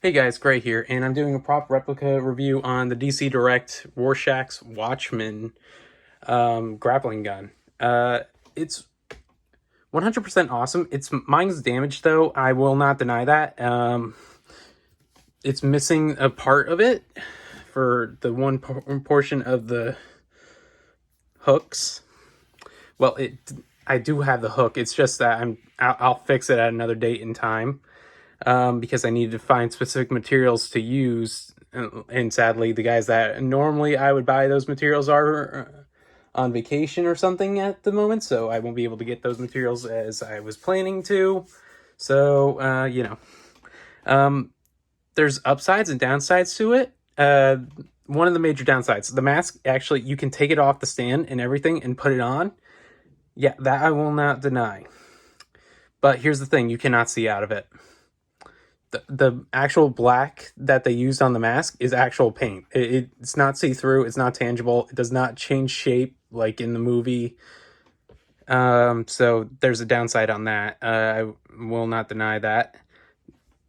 Hey guys, Gray here, and I'm doing a prop replica review on the DC Direct Rorschach's Watchman grappling gun. It's 100% awesome. Mine's damaged though, I will not deny that. It's missing a part of it for the one portion of the hooks. Well, I do have the hook. It's just that I'll fix it at another date and time. Because I needed to find specific materials to use. And sadly, the guys that normally I would buy those materials are on vacation or something at the moment, so I won't be able to get those materials as I was planning to. So, there's upsides and downsides to it. One of the major downsides, the mask, actually, you can take it off the stand and everything and put it on. Yeah, that I will not deny. But here's the thing, you cannot see out of it. The actual black that they used on the mask is actual paint. It's not see-through. It's not tangible. It does not change shape like in the movie. So there's a downside on that. I will not deny that.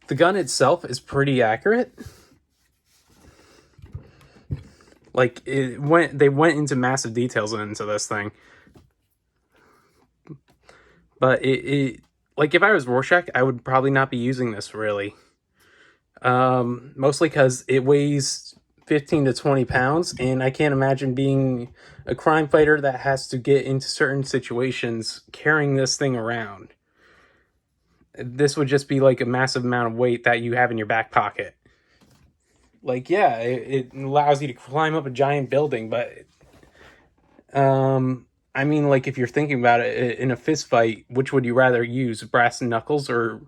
The gun itself is pretty accurate. Like they went into massive details into this thing. But like if I was Rorschach, I would probably not be using this really. Mostly because it weighs 15 to 20 pounds, and I can't imagine being a crime fighter that has to get into certain situations carrying this thing around. This would just be like a massive amount of weight that you have in your back pocket. Like, yeah, it allows you to climb up a giant building, but I mean, like, if you're thinking about it in a fist fight, which would you rather use, brass knuckles or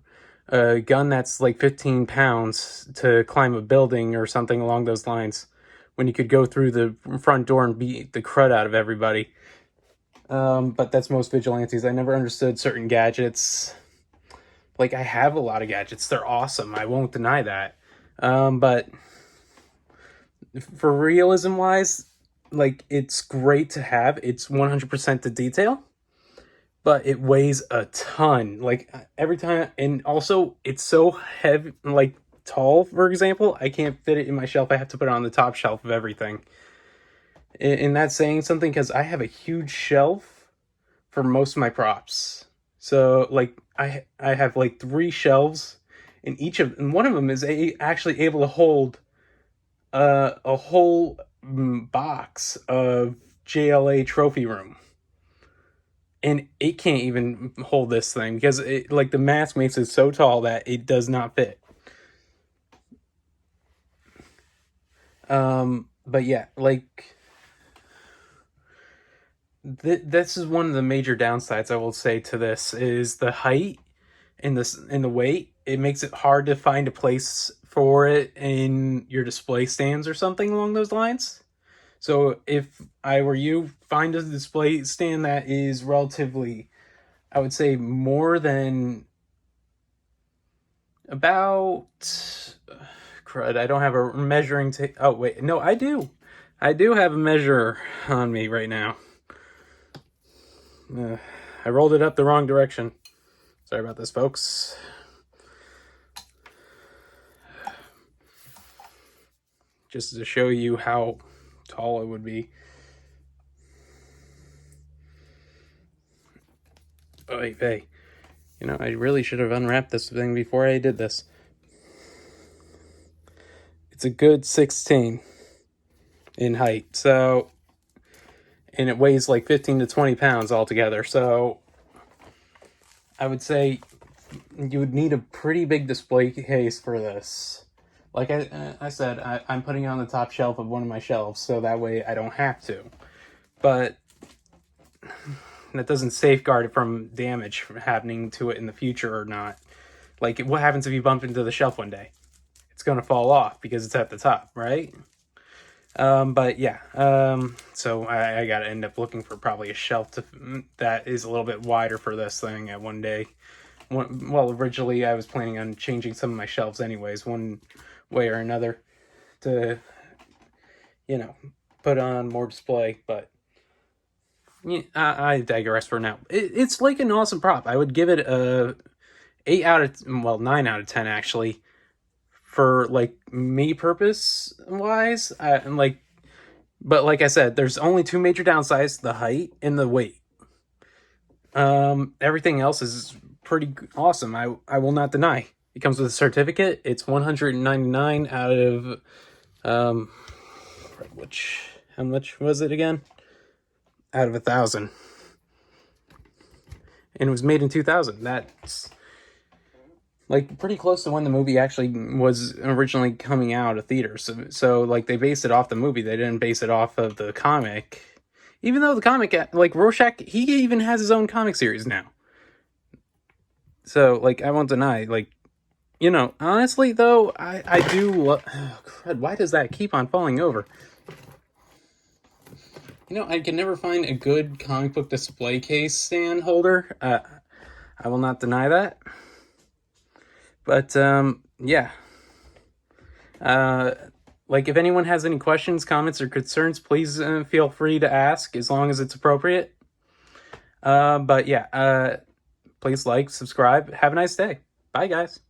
a gun that's like 15 pounds to climb a building or something along those lines, when you could go through the front door and beat the crud out of everybody? But that's most vigilantes. I never understood certain gadgets. Like, I have a lot of gadgets. They're awesome. I won't deny that. But for realism wise, like, it's great to have. It's 100% the detail, but it weighs a ton. Like, every time, and also it's so heavy, like tall, for example, I can't fit it in my shelf. I have to put it on the top shelf of everything. And that's saying something, because I have a huge shelf for most of my props. So like I have like 3 shelves, and one of them is actually able to hold a whole box of JLA trophy room, and it can't even hold this thing because the mask makes it so tall that it does not fit. But yeah, like this is one of the major downsides I will say to this is the height and the weight. It makes it hard to find a place for it in your display stands or something along those lines. So if I were you, find a display stand that is relatively, I would say, more than about crud. I don't have a measuring tape. Oh wait, no, I do. I do have a measure on me right now. I rolled it up the wrong direction. Sorry about this, folks. Just to show you how tall it would be. Oy vey. You know, I really should have unwrapped this thing before I did this. It's a good 16 in height, so, and it weighs like 15 to 20 pounds altogether, so I would say you would need a pretty big display case for this. Like I said, I'm putting it on the top shelf of one of my shelves, so that way I don't have to. But that doesn't safeguard it from damage from happening to it in the future or not. Like, what happens if you bump into the shelf one day? It's going to fall off because it's at the top, right? But yeah, so I gotta end up looking for probably a shelf that is a little bit wider for this thing at one day. Well, originally I was planning on changing some of my shelves anyways, one way or another, to, you know, put on more display, but yeah, I digress for now. It's like an awesome prop. I would give it a 9 out of 10 actually, for like me purpose wise, and like, but like I said, there's only two major downsides: the height and the weight. Everything else is pretty awesome. I will not deny. It comes with a certificate. It's 199 out of which, how much was it again? Out of 1,000. And it was made in 2000. That's like pretty close to when the movie actually was originally coming out of theaters. So like they based it off the movie. They didn't base it off of the comic. Even though the comic, like Rorschach, he even has his own comic series now. So like I won't deny, like, you know, honestly though, I do oh, crud, why does that keep on falling over? You know, I can never find a good comic book display case stand holder. I will not deny that. But, yeah. Like, if anyone has any questions, comments, or concerns, please feel free to ask, as long as it's appropriate. But, yeah, please like, subscribe. Have a nice day. Bye, guys.